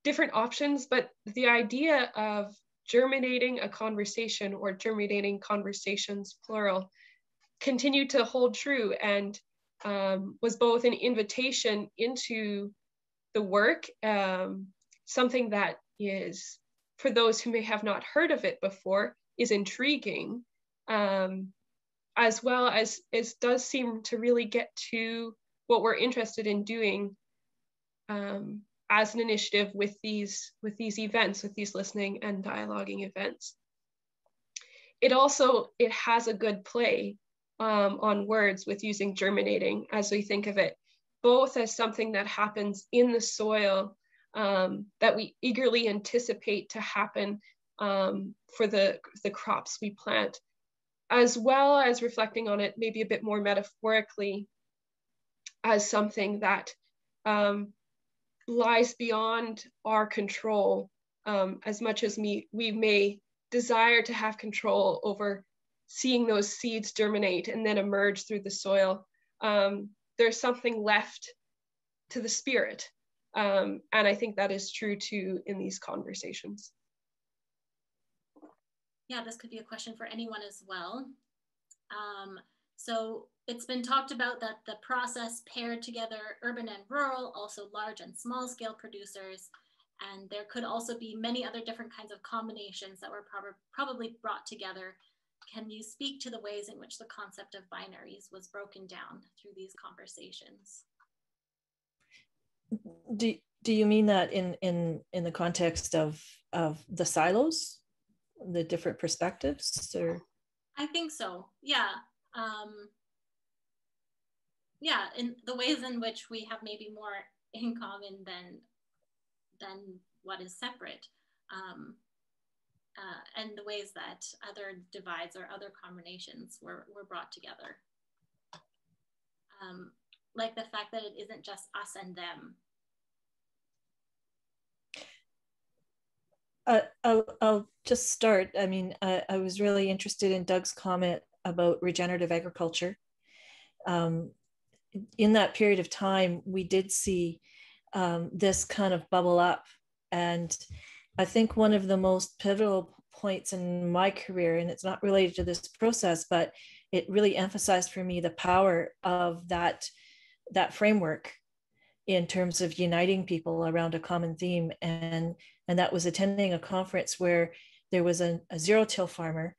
different options, but the idea of germinating a conversation, or germinating conversations, plural, continued to hold true, and was both an invitation into the work, something that is, for those who may have not heard of it before, is intriguing, as well as it does seem to really get to what we're interested in doing as an initiative with these events, with these listening and dialoguing events. It has a good play on words with using germinating, as we think of it, both as something that happens in the soil, that we eagerly anticipate to happen for the crops we plant, as well as reflecting on it maybe a bit more metaphorically as something that lies beyond our control, as much as we may desire to have control over seeing those seeds germinate and then emerge through the soil. There's something left to the spirit. And I think that is true too in these conversations. Yeah, this could be a question for anyone as well. So it's been talked about that the process paired together urban and rural, also large and small scale producers, and there could also be many other different kinds of combinations that were probably brought together. Can you speak to the ways in which the concept of binaries was broken down through these conversations? Do you mean that in the context of the silos, the different perspectives, or? I think so. Yeah. Yeah, in the ways in which we have maybe more in common than what is separate, and the ways that other divides or other combinations were brought together. Like the fact that it isn't just us and them. I'll just start. I mean, I was really interested in Doug's comment about regenerative agriculture. In that period of time, we did see this kind of bubble up. And I think one of the most pivotal points in my career, and it's not related to this process, but it really emphasized for me the power of that framework in terms of uniting people around a common theme. And that was attending a conference where there was a zero-till farmer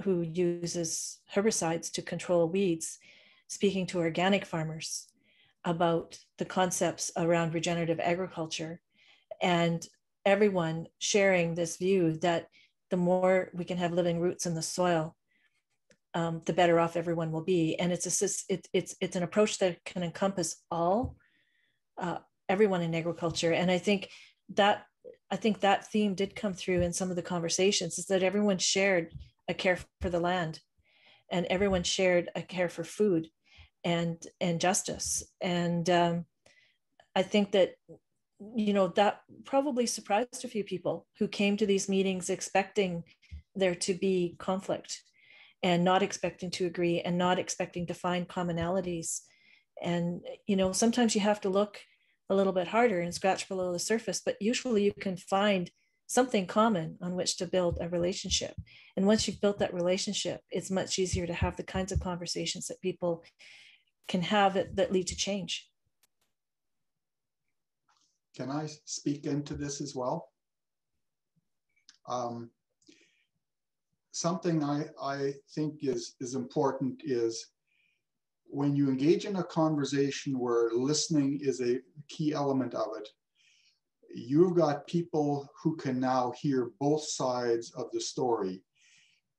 who uses herbicides to control weeds, speaking to organic farmers about the concepts around regenerative agriculture, and everyone sharing this view that the more we can have living roots in the soil, the better off everyone will be. And it's an approach that can encompass everyone in agriculture. And I think that theme did come through in some of the conversations, is that everyone shared a care for the land, and everyone shared a care for food and justice. And I think that, that probably surprised a few people who came to these meetings expecting there to be conflict, and not expecting to agree, and not expecting to find commonalities. And, sometimes you have to look a little bit harder and scratch below the surface, but usually you can find something common on which to build a relationship. And once you've built that relationship, it's much easier to have the kinds of conversations that people can have that lead to change. Can I speak into this as well? Something I think is important is when you engage in a conversation where listening is a key element of it, you've got people who can now hear both sides of the story.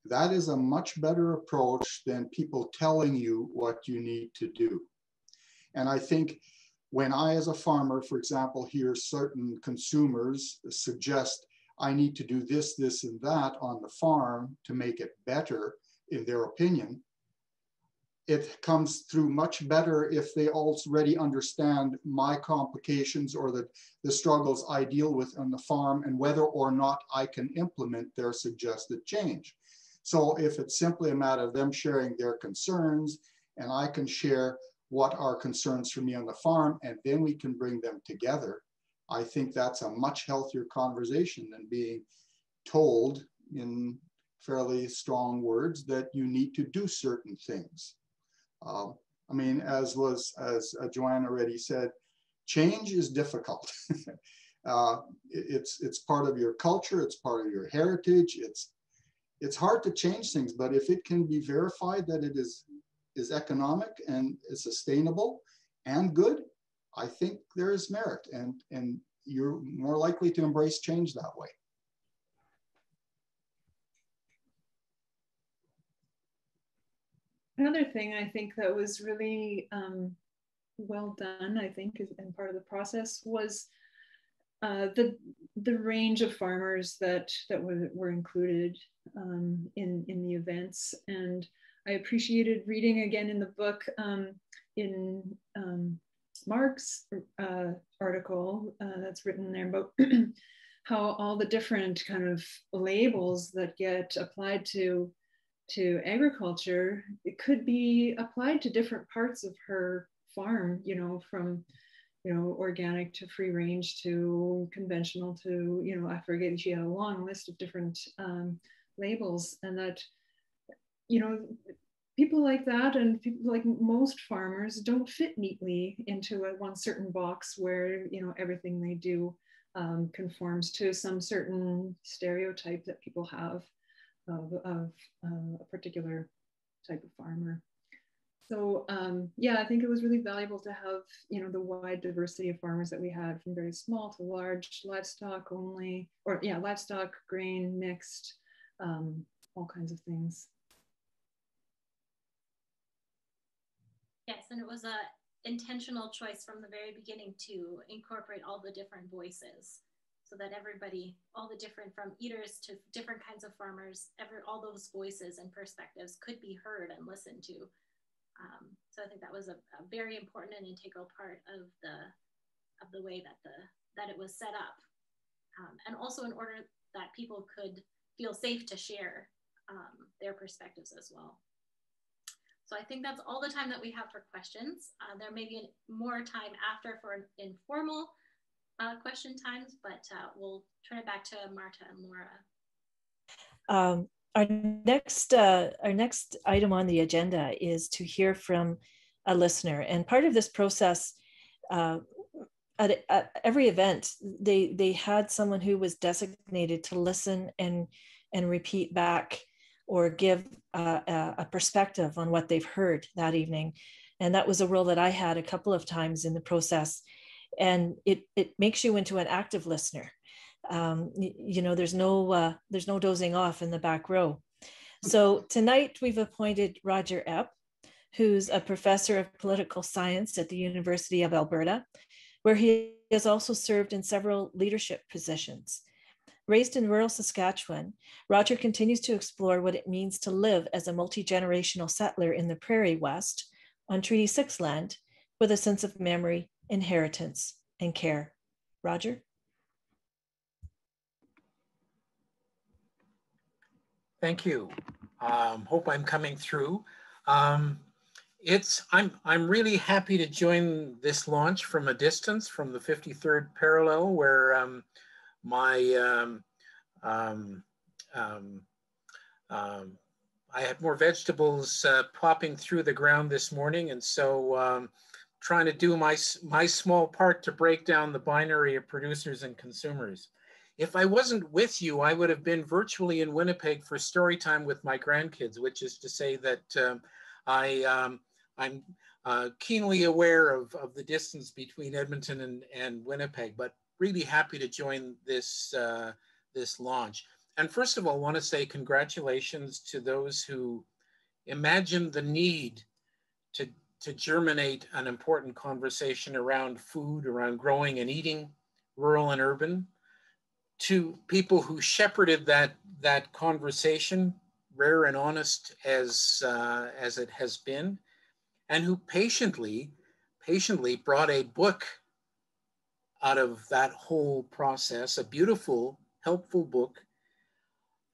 That is a much better approach than people telling you what you need to do. And I think when I, as a farmer, for example, hear certain consumers suggest I need to do this, this, and that on the farm to make it better, in their opinion, it comes through much better if they already understand my complications or the struggles I deal with on the farm and whether or not I can implement their suggested change. So if it's simply a matter of them sharing their concerns and I can share what are concerns for me on the farm and then we can bring them together, I think that's a much healthier conversation than being told in fairly strong words that you need to do certain things. I mean, as Joanne already said, change is difficult. It's part of your culture, it's part of your heritage. It's hard to change things, but if it can be verified that it is economic and is sustainable and good, I think there is merit, and you're more likely to embrace change that way. Another thing I think that was really well done, I think, and part of the process was the range of farmers that were included in the events. And I appreciated reading again in the book in Mark's article that's written there about how all the different kind of labels that get applied to agriculture, it could be applied to different parts of her farm, you know, from, you know, organic to free range to conventional to, you know, I forget, she had a long list of different labels, and that, you know, people like that and people like most farmers don't fit neatly into one certain box where, you know, everything they do conforms to some certain stereotype that people have of a particular type of farmer. So yeah, I think it was really valuable to have, you know, the wide diversity of farmers that we had, from very small to large, livestock only, or yeah, livestock, grain, mixed, all kinds of things. Yes, and it was a intentional choice from the very beginning to incorporate all the different voices, so that everybody, all the different, from eaters to different kinds of farmers, all those voices and perspectives could be heard and listened to. So I think that was a very important and integral part of the way that it was set up, and also in order that people could feel safe to share their perspectives as well. So I think that's all the time that we have for questions. There may be more time after for informal question times, but we'll turn it back to Marta and Laura. Our next item on the agenda is to hear from a listener. And part of this process, at every event, they had someone who was designated to listen and repeat back or give a perspective on what they've heard that evening. And that was a role that I had a couple of times in the process. And it makes you into an active listener. You know, there's no dozing off in the back row. So tonight we've appointed Roger Epp, who's a professor of political science at the University of Alberta, where he has also served in several leadership positions. Raised in rural Saskatchewan, Roger continues to explore what it means to live as a multi-generational settler in the Prairie West on Treaty 6 land with a sense of memory, inheritance, and care. Roger? Thank you. Hope I'm coming through. I'm really happy to join this launch from a distance, from the 53rd parallel, where I had more vegetables popping through the ground this morning, and so trying to do my small part to break down the binary of producers and consumers. If I wasn't with you, I would have been virtually in Winnipeg for story time with my grandkids, which is to say that I'm keenly aware of the distance between Edmonton and Winnipeg, but really happy to join this, this launch. And first of all, I want to say congratulations to those who imagined the need to germinate an important conversation around food, around growing and eating, rural and urban, to people who shepherded that conversation, rare and honest as it has been, and who patiently brought a book out of that whole process, a beautiful, helpful book,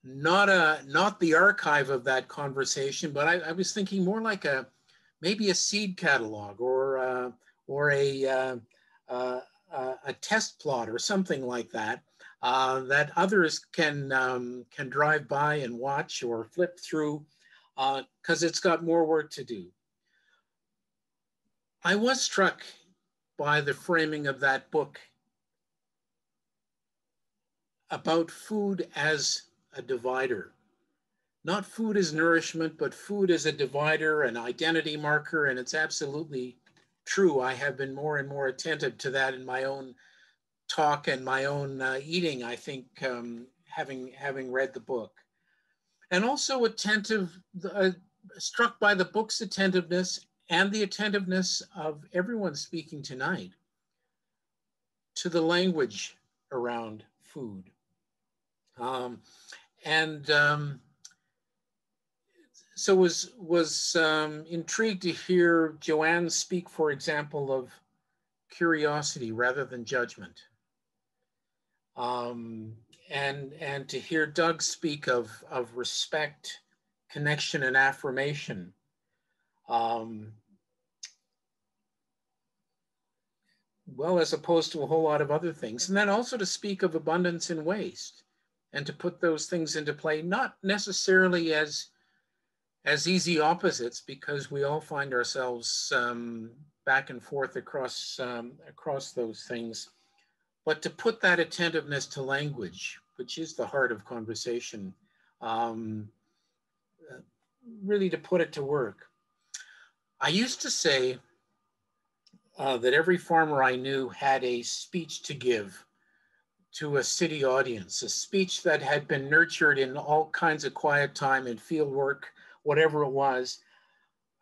not the archive of that conversation, but I was thinking more like maybe a seed catalog or a test plot or something like that, that others can drive by and watch or flip through, because it's got more work to do. I was struck by the framing of that book about food as a divider. Not food as nourishment, but food as a divider, an identity marker, and it's absolutely true. I have been more and more attentive to that in my own talk and my own eating, I think, having read the book. And also struck by the book's attentiveness and the attentiveness of everyone speaking tonight to the language around food. So was intrigued to hear Joanne speak, for example, of curiosity rather than judgment. And to hear Doug speak of respect, connection, and affirmation. Well, as opposed to a whole lot of other things. And then also to speak of abundance and waste, and to put those things into play, not necessarily as easy opposites, because we all find ourselves back and forth across those things, but to put that attentiveness to language, which is the heart of conversation, really to put it to work. I used to say that every farmer I knew had a speech to give to a city audience, a speech that had been nurtured in all kinds of quiet time and field work, whatever it was.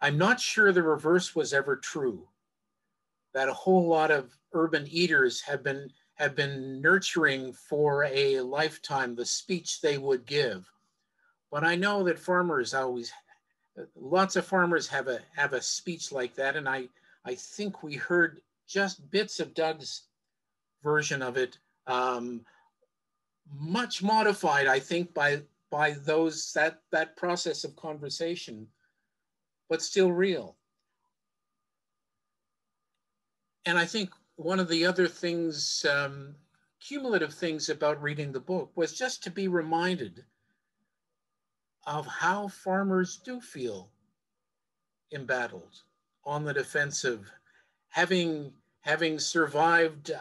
I'm not sure the reverse was ever true, that a whole lot of urban eaters have been nurturing for a lifetime the speech they would give. But I know that farmers lots of farmers have a speech like that, and I think we heard just bits of Doug's version of it, much modified, I think, by that process of conversation, but still real. And I think one of the other things, cumulative things about reading the book, was just to be reminded of how farmers do feel embattled, on the defensive, having survived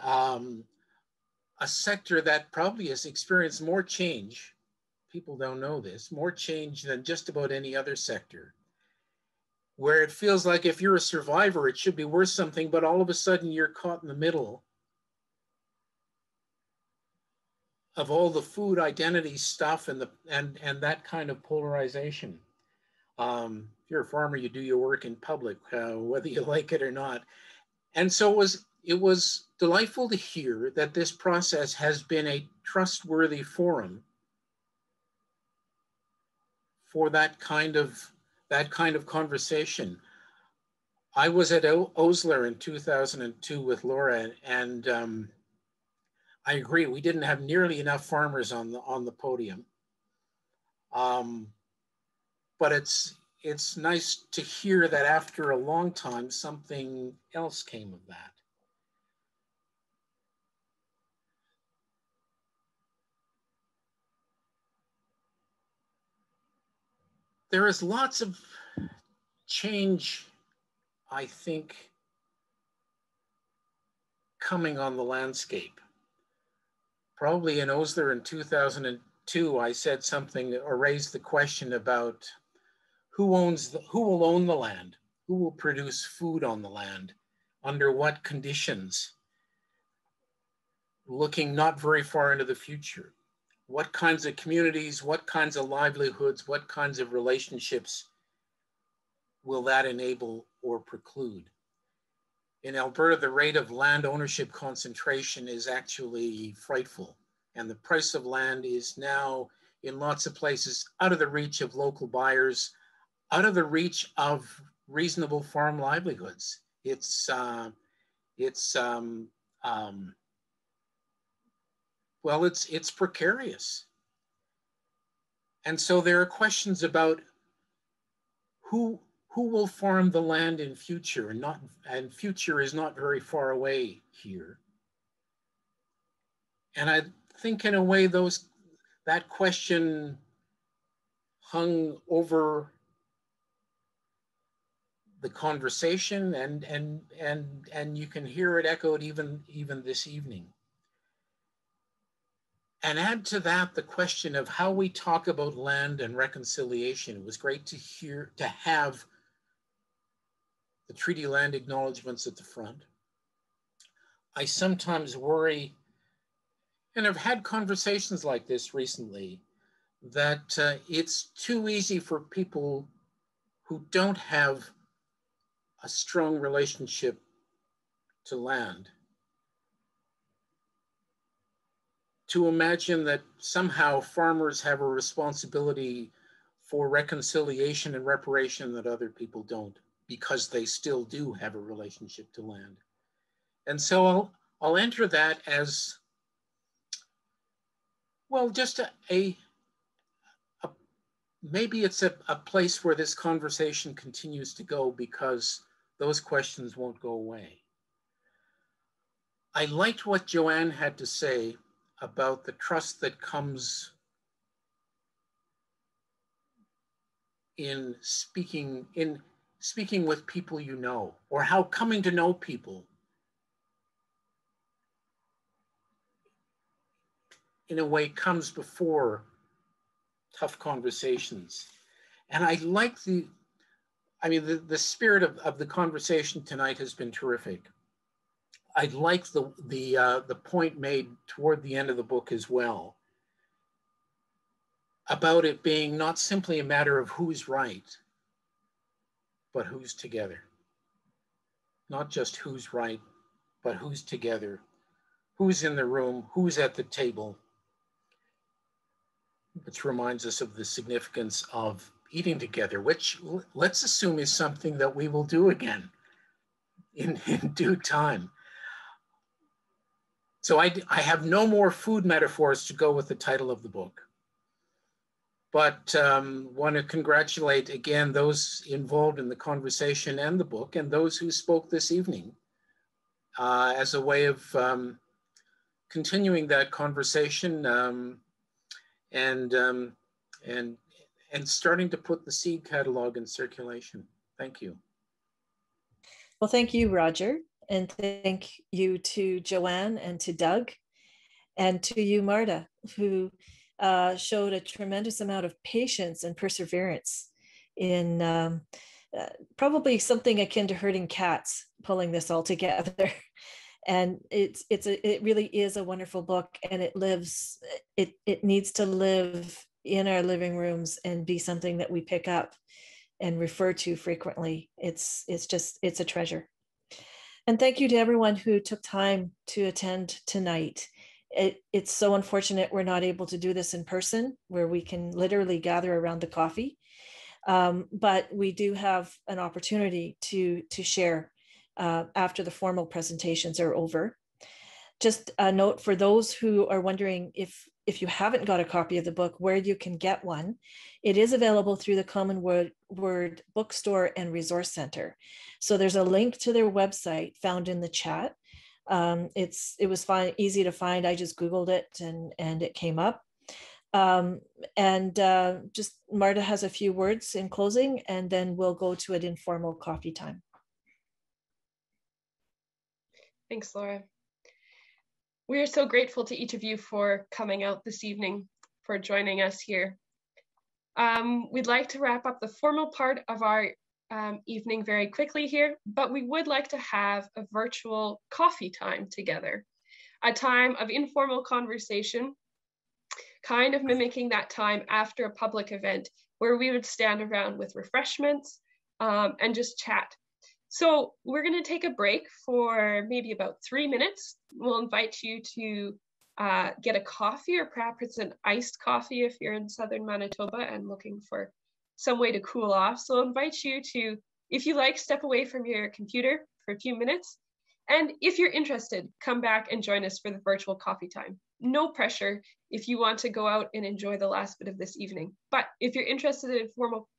a sector that probably has experienced more change. People don't know this, more change than just about any other sector, where it feels like if you're a survivor, it should be worth something, but all of a sudden you're caught in the middle of all the food identity stuff and that kind of polarization. If you're a farmer, you do your work in public, whether you like it or not. And so it was delightful to hear that this process has been a trustworthy forum for that kind of conversation. I was at Osler in 2002 with Laura, and I agree, we didn't have nearly enough farmers on the podium. But it's nice to hear that after a long time, something else came of that. There is lots of change, I think, coming on the landscape. Probably in Osler in 2002, I said something or raised the question about who will own the land, who will produce food on the land, under what conditions, looking not very far into the future. What kinds of communities, what kinds of livelihoods, what kinds of relationships will that enable or preclude? In Alberta, the rate of land ownership concentration is actually frightful. And the price of land is now, in lots of places, out of the reach of local buyers, out of the reach of reasonable farm livelihoods. Well, it's precarious. And so there are questions about who will farm the land in future, and future is not very far away here. And I think in a way that question hung over the conversation, and you can hear it echoed even this evening. And add to that the question of how we talk about land and reconciliation. It was great to have the treaty land acknowledgements at the front. I sometimes worry, and I've had conversations like this recently, that it's too easy for people who don't have a strong relationship to land to imagine that somehow farmers have a responsibility for reconciliation and reparation that other people don't, because they still do have a relationship to land. And so I'll enter that as, well, just maybe it's a place where this conversation continues to go, because those questions won't go away. I liked what Joanne had to say about the trust that comes in speaking with people you know, or how coming to know people in a way comes before tough conversations. And I like the spirit of the conversation tonight has been terrific. I like the point made toward the end of the book as well, about it being not simply a matter of who's right, but who's together. Not just who's right, but who's together, who's in the room, who's at the table, which reminds us of the significance of eating together, which let's assume is something that we will do again in due time. So I have no more food metaphors to go with the title of the book, but want to congratulate again those involved in the conversation and the book, and those who spoke this evening as a way of continuing that conversation and starting to put the seed catalog in circulation. Thank you. Well, thank you, Roger. And thank you to Joanne and to Doug and to you, Marta, who showed a tremendous amount of patience and perseverance in probably something akin to herding cats, pulling this all together. And it really is a wonderful book, and it needs to live in our living rooms and be something that we pick up and refer to frequently. It's a treasure. And thank you to everyone who took time to attend tonight. It's so unfortunate we're not able to do this in person, where we can literally gather around the coffee. But we do have an opportunity to share after the formal presentations are over. Just a note for those who are wondering if you haven't got a copy of the book, where you can get one. It is available through the Common Word Bookstore and Resource Center. So there's a link to their website found in the chat. It was easy to find. I just Googled it and it came up. Just Marta has a few words in closing, and then we'll go to an informal coffee time. Thanks, Laura. We are so grateful to each of you for coming out this evening, for joining us here. We'd like to wrap up the formal part of our evening very quickly here, but we would like to have a virtual coffee time together, a time of informal conversation, kind of mimicking that time after a public event where we would stand around with refreshments and just chat. So we're going to take a break for maybe about 3 minutes. We'll invite you to get a coffee, or perhaps it's an iced coffee if you're in southern Manitoba and looking for some way to cool off. So I'll invite you to If you like, step away from your computer for a few minutes. And if you're interested, come back and join us for the virtual coffee time. No pressure if you want to go out and enjoy the last bit of this evening. But if you're interested in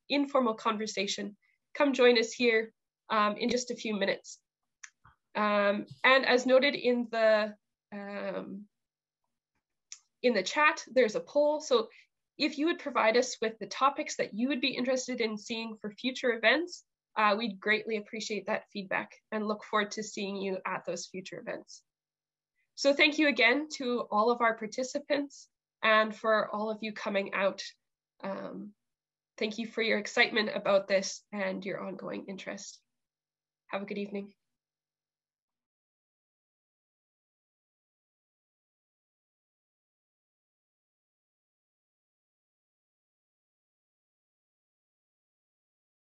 informal conversation, come join us here in just a few minutes. And as noted in the chat, there's a poll. So if you would provide us with the topics that you would be interested in seeing for future events, we'd greatly appreciate that feedback and look forward to seeing you at those future events. So thank you again to all of our participants and for all of you coming out. Thank you for your excitement about this and your ongoing interest. Have a good evening.